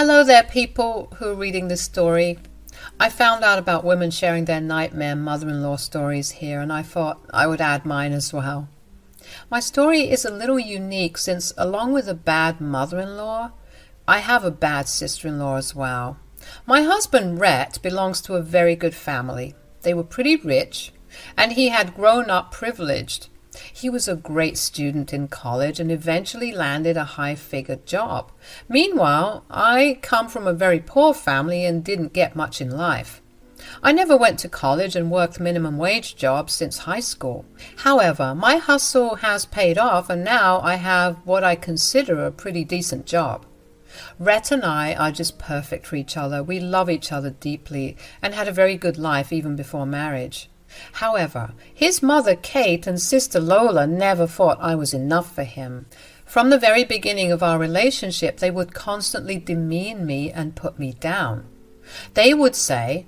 Hello there, people who are reading this story. I found out about women sharing their nightmare mother-in-law stories here, and I thought I would add mine as well. My story is a little unique since, along with a bad mother-in-law, I have a bad sister-in-law as well. My husband, Rhett, belongs to a very good family. They were pretty rich, and he had grown up privileged. He was a great student in college and eventually landed a high-figure job. Meanwhile, I come from a very poor family and didn't get much in life. I never went to college and worked minimum wage jobs since high school. However, my hustle has paid off, and now I have what I consider a pretty decent job. Rhett and I are just perfect for each other. We love each other deeply and had a very good life even before marriage. However, his mother Kate and sister Lola never thought I was enough for him. From the very beginning of our relationship, they would constantly demean me and put me down. They would say,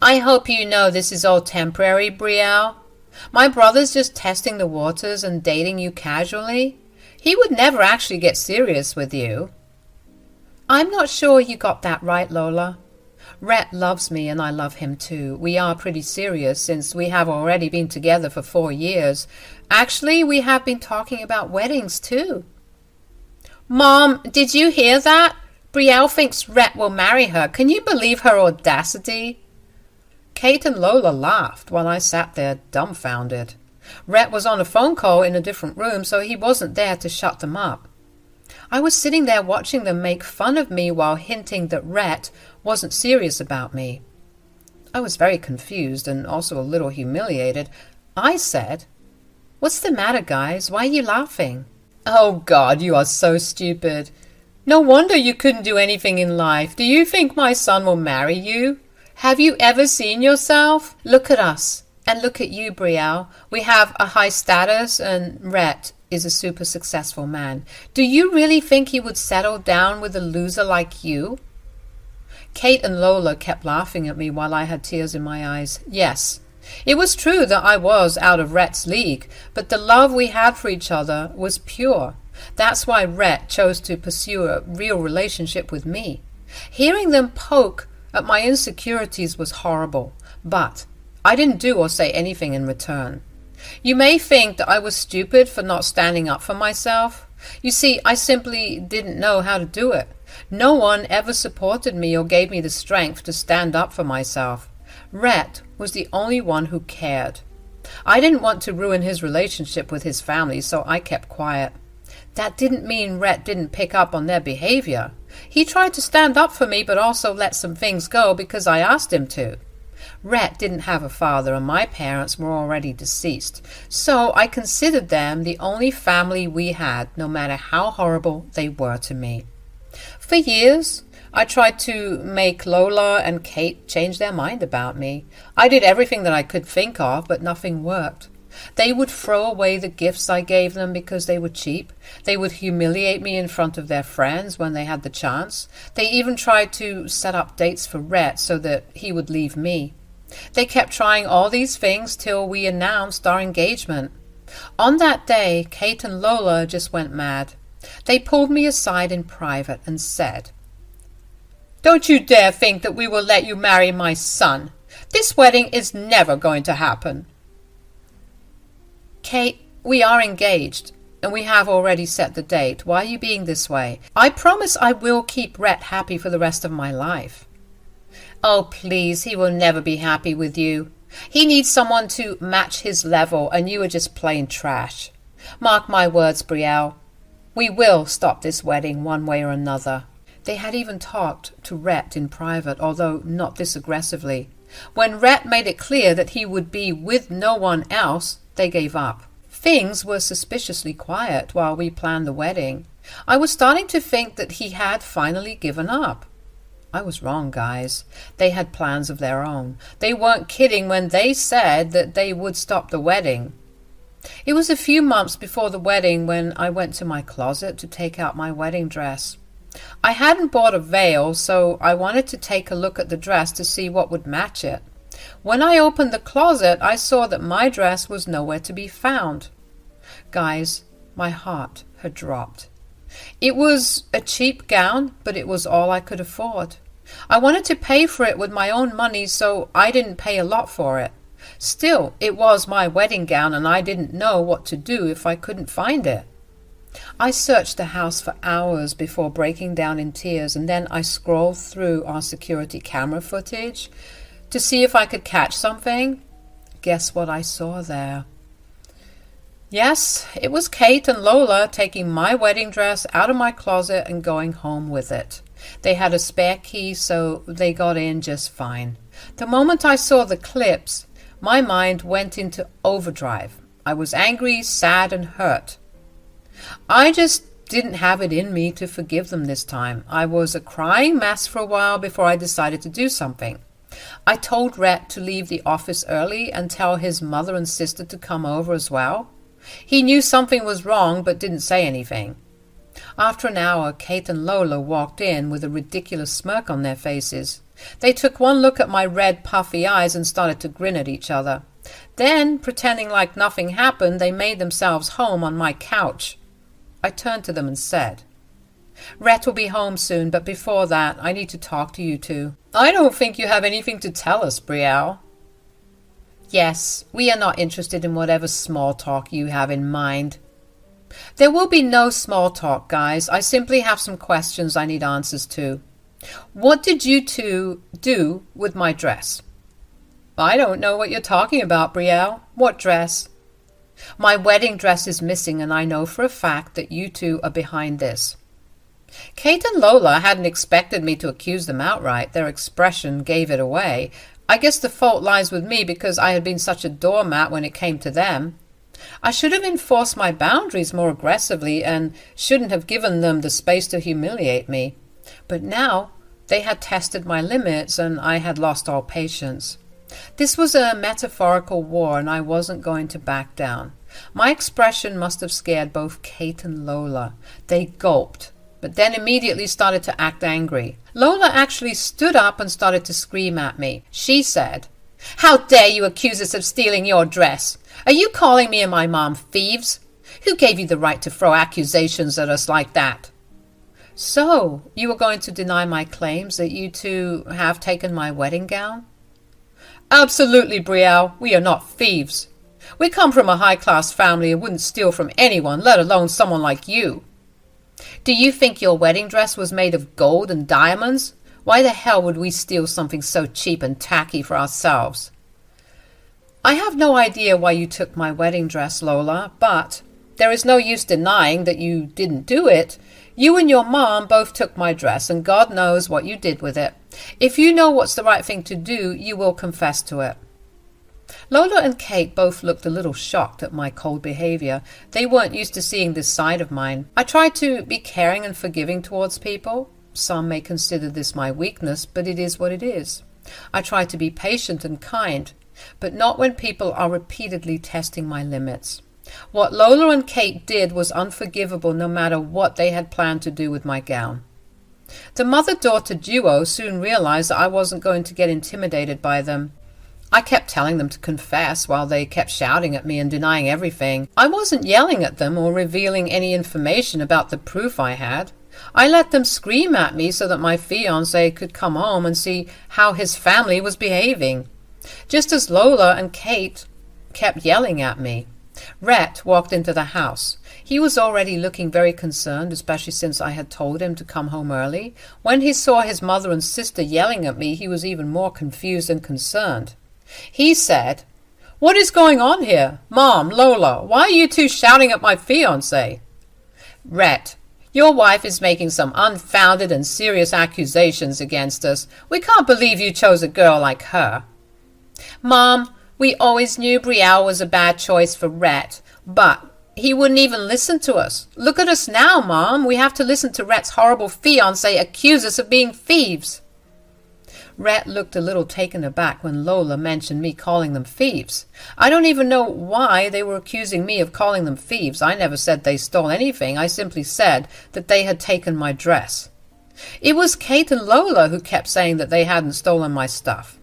"I hope you know this is all temporary, Brielle. My brother's just testing the waters and dating you casually. He would never actually get serious with you." "I'm not sure you got that right, Lola. Rhett loves me and I love him too. We are pretty serious since we have already been together for 4 years. Actually, we have been talking about weddings too." "Mom, did you hear that? Brielle thinks Rhett will marry her. Can you believe her audacity?" Kate and Lola laughed while I sat there dumbfounded. Rhett was on a phone call in a different room, so he wasn't there to shut them up. I was sitting there watching them make fun of me while hinting that Rhett wasn't serious about me. I was very confused and also a little humiliated. I said, "What's the matter, guys? Why are you laughing?" "Oh, God, you are so stupid. No wonder you couldn't do anything in life. Do you think my son will marry you? Have you ever seen yourself? Look at us, and look at you, Brielle. We have a high status, and Rhett is a super successful man. Do you really think he would settle down with a loser like you?" Kate and Lola kept laughing at me while I had tears in my eyes. Yes, it was true that I was out of Rhett's league, but the love we had for each other was pure. That's why Rhett chose to pursue a real relationship with me. Hearing them poke at my insecurities was horrible, but I didn't do or say anything in return. You may think that I was stupid for not standing up for myself. You see, I simply didn't know how to do it. No one ever supported me or gave me the strength to stand up for myself. Rhett was the only one who cared. I didn't want to ruin his relationship with his family, so I kept quiet. That didn't mean Rhett didn't pick up on their behavior. He tried to stand up for me, but also let some things go because I asked him to. Rhett didn't have a father, and my parents were already deceased, so I considered them the only family we had, no matter how horrible they were to me. For years, I tried to make Lola and Kate change their mind about me. I did everything that I could think of, but nothing worked. They would throw away the gifts I gave them because they were cheap. They would humiliate me in front of their friends when they had the chance. They even tried to set up dates for Rhett so that he would leave me. They kept trying all these things till we announced our engagement. On that day, Kate and Lola just went mad. They pulled me aside in private and said, "Don't you dare think that we will let you marry my son. This wedding is never going to happen." "Kate, we are engaged, and we have already set the date. Why are you being this way? I promise I will keep Rhett happy for the rest of my life." "Oh, please, he will never be happy with you. He needs someone to match his level, and you are just plain trash. Mark my words, Brielle. We will stop this wedding one way or another." They had even talked to Rhett in private, although not this aggressively. When Rhett made it clear that he would be with no one else, they gave up. Things were suspiciously quiet while we planned the wedding. I was starting to think that he had finally given up. I was wrong, guys. They had plans of their own. They weren't kidding when they said that they would stop the wedding. It was a few months before the wedding when I went to my closet to take out my wedding dress. I hadn't bought a veil, so I wanted to take a look at the dress to see what would match it. When I opened the closet, I saw that my dress was nowhere to be found. Guys, my heart had dropped. It was a cheap gown, but it was all I could afford. I wanted to pay for it with my own money, so I didn't pay a lot for it. Still, it was my wedding gown, and I didn't know what to do if I couldn't find it. I searched the house for hours before breaking down in tears, and then I scrolled through our security camera footage to see if I could catch something. Guess what I saw there? Yes, it was Kate and Lola taking my wedding dress out of my closet and going home with it. They had a spare key, so they got in just fine. The moment I saw the clips, my mind went into overdrive. I was angry, sad, and hurt. I just didn't have it in me to forgive them this time. I was a crying mess for a while before I decided to do something. I told Rhett to leave the office early and tell his mother and sister to come over as well. He knew something was wrong but didn't say anything. After an hour, Kate and Lola walked in with a ridiculous smirk on their faces. They took one look at my red, puffy eyes and started to grin at each other. Then, pretending like nothing happened, they made themselves home on my couch. I turned to them and said, "Rhett will be home soon, but before that, I need to talk to you two." "I don't think you have anything to tell us, Brielle." "Yes, we are not interested in whatever small talk you have in mind." "There will be no small talk, guys. I simply have some questions I need answers to. What did you two do with my dress?" "I don't know what you're talking about, Brielle. What dress?" "My wedding dress is missing, and I know for a fact that you two are behind this." Kate and Lola hadn't expected me to accuse them outright. Their expression gave it away. I guess the fault lies with me because I had been such a doormat when it came to them. I should have enforced my boundaries more aggressively and shouldn't have given them the space to humiliate me. But now they had tested my limits and I had lost all patience. This was a metaphorical war and I wasn't going to back down. My expression must have scared both Kate and Lola. They gulped, but then immediately started to act angry. Lola actually stood up and started to scream at me. She said, "How dare you accuse us of stealing your dress? Are you calling me and my mom thieves? Who gave you the right to throw accusations at us like that?" "So, you are going to deny my claims that you two have taken my wedding gown?" "Absolutely, Brielle. We are not thieves. We come from a high-class family and wouldn't steal from anyone, let alone someone like you." "Do you think your wedding dress was made of gold and diamonds? Why the hell would we steal something so cheap and tacky for ourselves?" "I have no idea why you took my wedding dress, Lola, but there is no use denying that you didn't do it. You and your mom both took my dress, and God knows what you did with it. If you know what's the right thing to do, you will confess to it." Lola and Kate both looked a little shocked at my cold behavior. They weren't used to seeing this side of mine. I tried to be caring and forgiving towards people. Some may consider this my weakness, but it is what it is. I try to be patient and kind, but not when people are repeatedly testing my limits. What Lola and Kate did was unforgivable no matter what they had planned to do with my gown. The mother-daughter duo soon realized that I wasn't going to get intimidated by them. I kept telling them to confess while they kept shouting at me and denying everything. I wasn't yelling at them or revealing any information about the proof I had. I let them scream at me so that my fiancé could come home and see how his family was behaving. Just as Lola and Kate kept yelling at me. Rhett walked into the house. He was already looking very concerned, especially since I had told him to come home early. When he saw his mother and sister yelling at me, he was even more confused and concerned. He said, "What is going on here? Mom, Lola, why are you two shouting at my fiancé?" "Rhett, your wife is making some unfounded and serious accusations against us. We can't believe you chose a girl like her." "Mom, we always knew Brielle was a bad choice for Rhett, but he wouldn't even listen to us. Look at us now, Mom. We have to listen to Rhett's horrible fiancé accuse us of being thieves." Rhett looked a little taken aback when Lola mentioned me calling them thieves. I don't even know why they were accusing me of calling them thieves. I never said they stole anything. I simply said that they had taken my dress. It was Kate and Lola who kept saying that they hadn't stolen my stuff.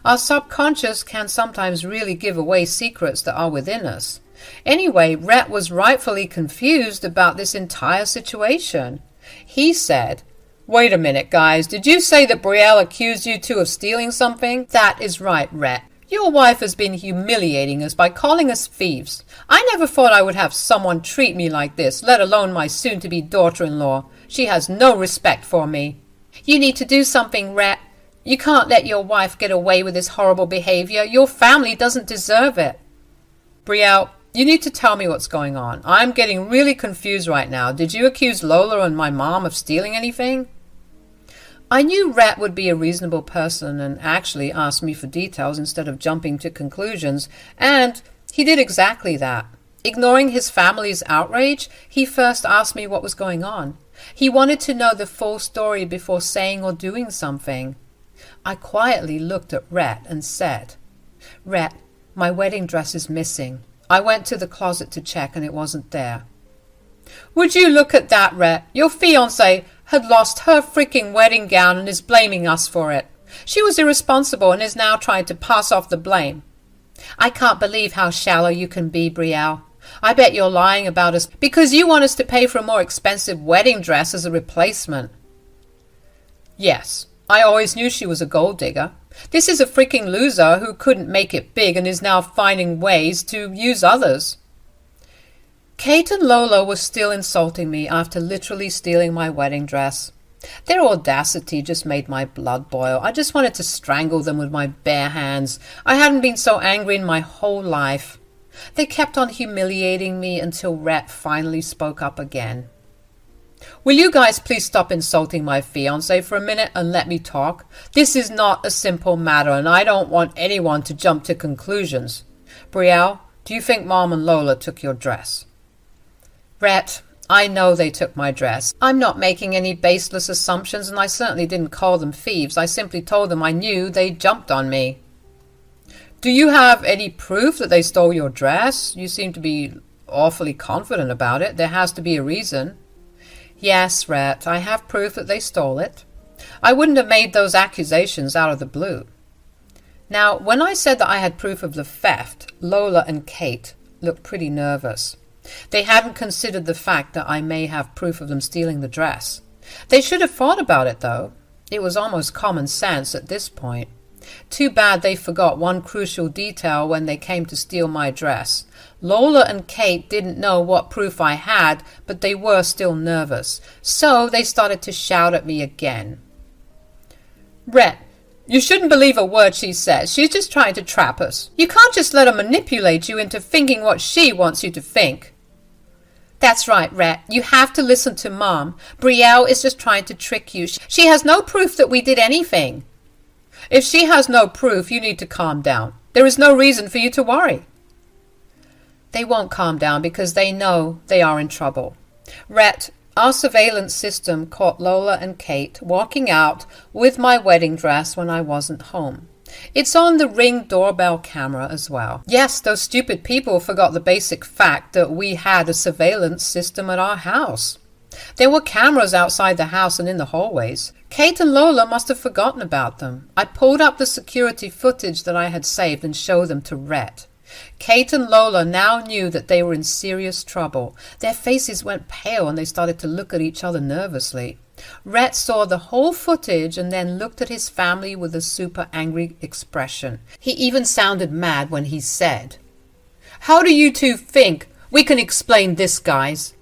Our subconscious can sometimes really give away secrets that are within us. Anyway, Rhett was rightfully confused about this entire situation. He said, "Wait a minute, guys. Did you say that Brielle accused you two of stealing something?" "That is right, Rhett. Your wife has been humiliating us by calling us thieves. I never thought I would have someone treat me like this, let alone my soon-to-be daughter-in-law. She has no respect for me." "You need to do something, Rhett. You can't let your wife get away with this horrible behavior. Your family doesn't deserve it." "Brielle, you need to tell me what's going on. I'm getting really confused right now. Did you accuse Lola and my mom of stealing anything?" I knew Rhett would be a reasonable person and actually ask me for details instead of jumping to conclusions, and he did exactly that. Ignoring his family's outrage, he first asked me what was going on. He wanted to know the full story before saying or doing something. I quietly looked at Rhett and said, "Rhett, my wedding dress is missing. I went to the closet to check and it wasn't there." "Would you look at that, Rhett? Your fiancée had lost her freaking wedding gown and is blaming us for it. She was irresponsible and is now trying to pass off the blame." "I can't believe how shallow you can be, Brielle. I bet you're lying about us because you want us to pay for a more expensive wedding dress as a replacement." "Yes, I always knew she was a gold digger. This is a freaking loser who couldn't make it big and is now finding ways to use others." Kate and Lola were still insulting me after literally stealing my wedding dress. Their audacity just made my blood boil. I just wanted to strangle them with my bare hands. I hadn't been so angry in my whole life. They kept on humiliating me until Rhett finally spoke up again. "Will you guys please stop insulting my fiancé for a minute and let me talk? This is not a simple matter and I don't want anyone to jump to conclusions. Brielle, do you think Mom and Lola took your dress?" "Rhett, I know they took my dress. I'm not making any baseless assumptions and I certainly didn't call them thieves. I simply told them I knew they jumped on me." "Do you have any proof that they stole your dress? You seem to be awfully confident about it. There has to be a reason." "Yes, Rhett, I have proof that they stole it. I wouldn't have made those accusations out of the blue." Now, when I said that I had proof of the theft, Lola and Kate looked pretty nervous. They hadn't considered the fact that I may have proof of them stealing the dress. They should have thought about it, though. It was almost common sense at this point. Too bad they forgot one crucial detail when they came to steal my dress. Lola and Kate didn't know what proof I had, but they were still nervous. So they started to shout at me again. "Rhett, you shouldn't believe a word she says. She's just trying to trap us. You can't just let her manipulate you into thinking what she wants you to think." "That's right, Rhett. You have to listen to Mom. Brielle is just trying to trick you. She has no proof that we did anything." "If she has no proof, you need to calm down. There is no reason for you to worry." They won't calm down because they know they are in trouble. Rhett, our surveillance system caught Lola and Kate walking out with my wedding dress when I wasn't home. It's on the Ring doorbell camera as well. Yes, those stupid people forgot the basic fact that we had a surveillance system at our house. There were cameras outside the house and in the hallways. Kate and Lola must have forgotten about them. I pulled up the security footage that I had saved and showed them to Rhett. Kate and Lola now knew that they were in serious trouble. Their faces went pale and they started to look at each other nervously. Rhett saw the whole footage and then looked at his family with a super angry expression. He even sounded mad when he said, "How do you two think we can explain this, guys?"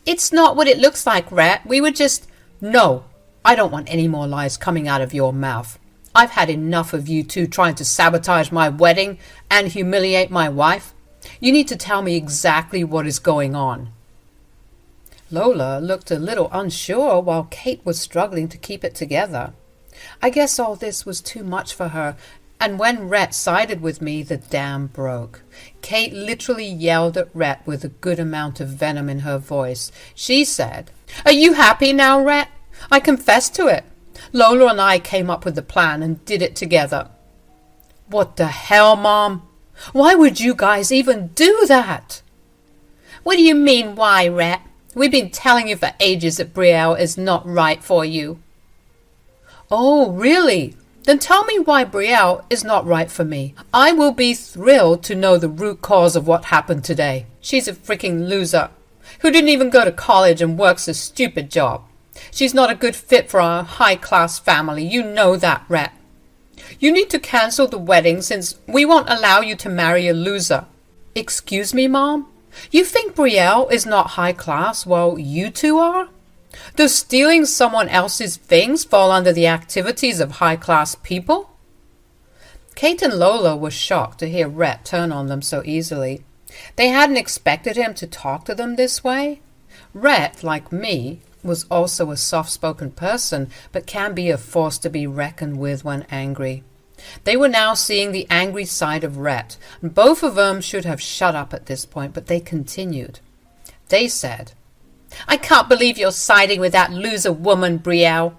"It's not what it looks like, Rhett. We were just—" "No, I don't want any more lies coming out of your mouth. I've had enough of you two trying to sabotage my wedding and humiliate my wife. You need to tell me exactly what is going on." Lola looked a little unsure while Kate was struggling to keep it together. I guess all this was too much for her, and when Rhett sided with me, the dam broke. Kate literally yelled at Rhett with a good amount of venom in her voice. She said, "Are you happy now, Rhett? I confess to it. Lola and I came up with the plan and did it together." "What the hell, Mom? Why would you guys even do that?" "What do you mean, why, Rhett? We've been telling you for ages that Brielle is not right for you." "Oh, really? Then tell me why Brielle is not right for me. I will be thrilled to know the root cause of what happened today. She's a freaking loser who didn't even go to college and works a stupid job. She's not a good fit for our high-class family. You know that, Rhett. You need to cancel the wedding since we won't allow you to marry a loser. Excuse me, Mom? You think Brielle is not high class while you two are? Does stealing someone else's things fall under the activities of high-class people? Kate and Lola were shocked to hear Rhett turn on them so easily. They hadn't expected him to talk to them this way. Rhett, like me, was also a soft-spoken person, but can be a force to be reckoned with when angry. They were now seeing the angry side of Rhett, and both of them should have shut up at this point, but they continued. They said, I can't believe you're siding with that loser woman, Brielle.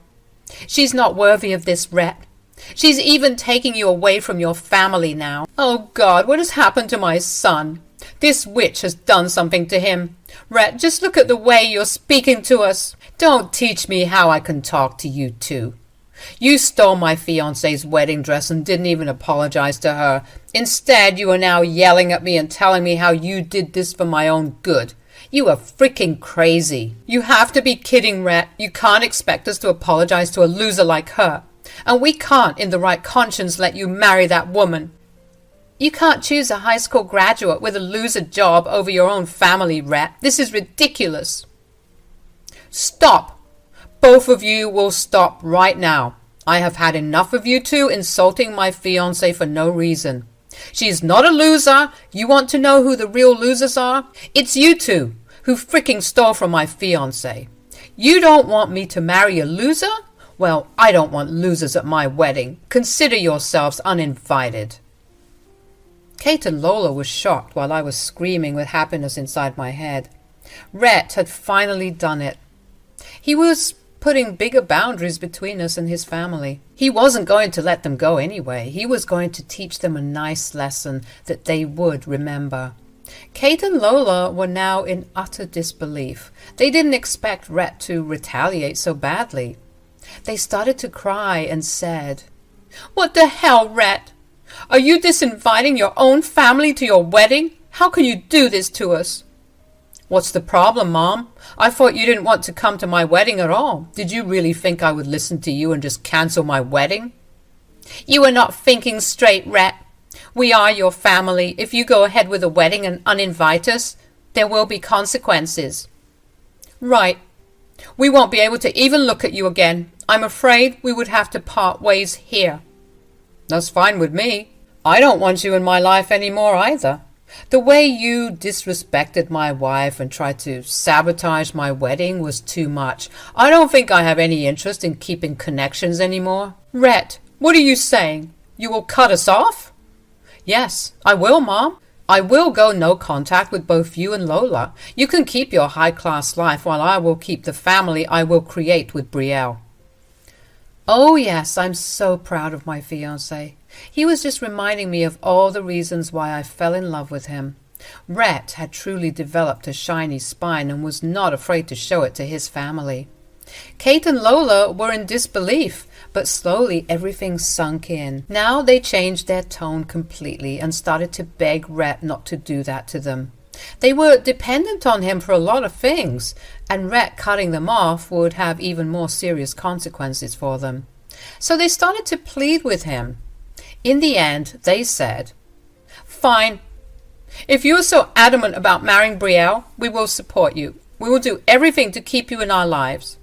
She's not worthy of this, Rhett. She's even taking you away from your family now. Oh, God, what has happened to my son? This witch has done something to him. Rhett, just look at the way you're speaking to us. Don't teach me how I can talk to you two. You stole my fiancé's wedding dress and didn't even apologize to her. Instead, you are now yelling at me and telling me how you did this for my own good. You are freaking crazy. You have to be kidding, Rhett. You can't expect us to apologize to a loser like her. And we can't, in the right conscience, let you marry that woman. You can't choose a high school graduate with a loser job over your own family, Rhett. This is ridiculous. Stop. Both of you will stop right now. I have had enough of you two insulting my fiancé for no reason. She is not a loser. You want to know who the real losers are? It's you two who freaking stole from my fiancé. You don't want me to marry a loser? Well, I don't want losers at my wedding. Consider yourselves uninvited. Kate and Lola were shocked while I was screaming with happiness inside my head. Rhett had finally done it. He was putting bigger boundaries between us and his family. He wasn't going to let them go anyway. He was going to teach them a nice lesson that they would remember. Kate and Lola were now in utter disbelief. They didn't expect Rhett to retaliate so badly. They started to cry and said, What the hell, Rhett? Are you disinviting your own family to your wedding? How can you do this to us? What's the problem, Mom? I thought you didn't want to come to my wedding at all. Did you really think I would listen to you and just cancel my wedding? You are not thinking straight, Rhett. We are your family. If you go ahead with the wedding and uninvite us, there will be consequences. Right. We won't be able to even look at you again. I'm afraid we would have to part ways here. That's fine with me. I don't want you in my life anymore either. The way you disrespected my wife and tried to sabotage my wedding was too much. I don't think I have any interest in keeping connections anymore. Rhett, what are you saying? You will cut us off? Yes, I will, Mom. I will go no contact with both you and Lola. You can keep your high-class life while I will keep the family I will create with Brielle. Oh, yes, I'm so proud of my fiancé. He was just reminding me of all the reasons why I fell in love with him. Rhett had truly developed a shiny spine and was not afraid to show it to his family. Kate and Lola were in disbelief, but slowly everything sunk in. Now they changed their tone completely and started to beg Rhett not to do that to them. They were dependent on him for a lot of things, and Rhett cutting them off would have even more serious consequences for them. So they started to plead with him. In the end, they said, Fine. If you are so adamant about marrying Brielle, we will support you. We will do everything to keep you in our lives.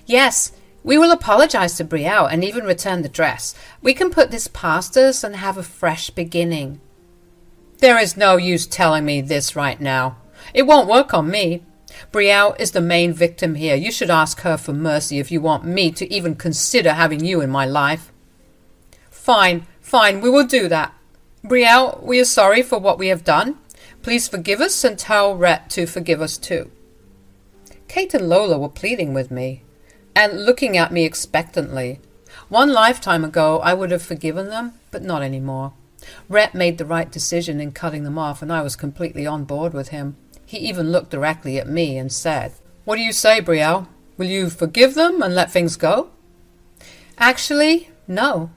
Yes, we will apologize to Brielle and even return the dress. We can put this past us and have a fresh beginning. There is no use telling me this right now. It won't work on me. Brielle is the main victim here. You should ask her for mercy if you want me to even consider having you in my life. Fine, we will do that. Brielle, we are sorry for what we have done. Please forgive us and tell Rhett to forgive us too. Kate and Lola were pleading with me and looking at me expectantly. One lifetime ago, I would have forgiven them, but not anymore. Rhett made the right decision in cutting them off, and I was completely on board with him. He even looked directly at me and said, What do you say, Brielle? Will you forgive them and let things go? Actually, no.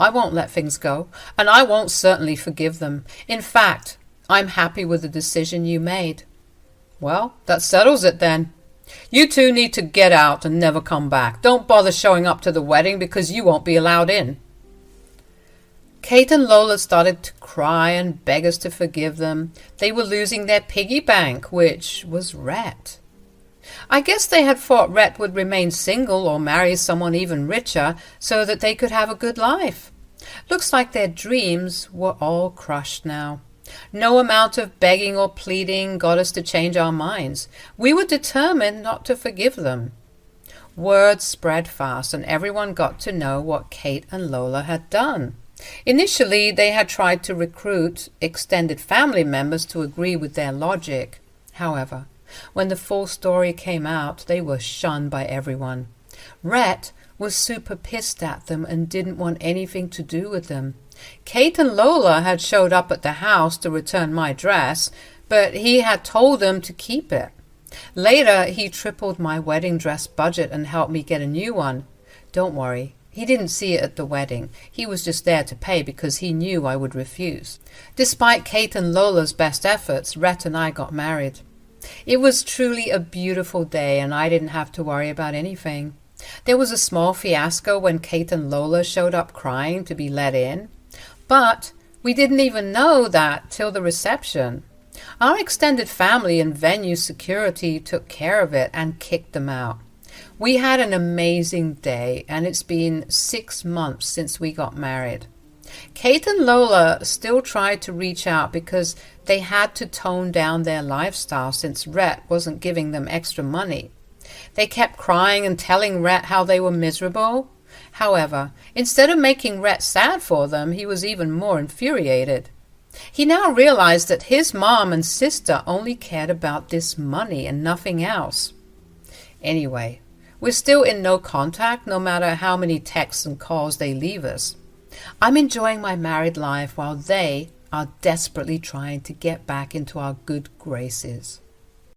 I won't let things go, and I won't certainly forgive them. In fact, I'm happy with the decision you made." "Well, that settles it then. You two need to get out and never come back. Don't bother showing up to the wedding because you won't be allowed in." Kate and Lola started to cry and beg us to forgive them. They were losing their piggy bank, which was Rhett. I guess they had thought Rhett would remain single or marry someone even richer so that they could have a good life. Looks like their dreams were all crushed now. No amount of begging or pleading got us to change our minds. We were determined not to forgive them. Word spread fast, and everyone got to know what Kate and Lola had done. Initially, they had tried to recruit extended family members to agree with their logic. However, when the full story came out, they were shunned by everyone. Rhett was super pissed at them and didn't want anything to do with them. Kate and Lola had showed up at the house to return my dress, but he had told them to keep it. Later, he tripled my wedding dress budget and helped me get a new one. Don't worry, he didn't see it at the wedding. He was just there to pay because he knew I would refuse. Despite Kate and Lola's best efforts, Rhett and I got married. It was truly a beautiful day, and I didn't have to worry about anything. There was a small fiasco when Kate and Lola showed up crying to be let in, but we didn't even know that till the reception. Our extended family and venue security took care of it and kicked them out. We had an amazing day, and it's been 6 months since we got married. Kate and Lola still tried to reach out because they had to tone down their lifestyle since Rhett wasn't giving them extra money. They kept crying and telling Rhett how they were miserable. However, instead of making Rhett sad for them, he was even more infuriated. He now realized that his mom and sister only cared about this money and nothing else. Anyway, we're still in no contact no matter how many texts and calls they leave us. I'm enjoying my married life while they are desperately trying to get back into our good graces.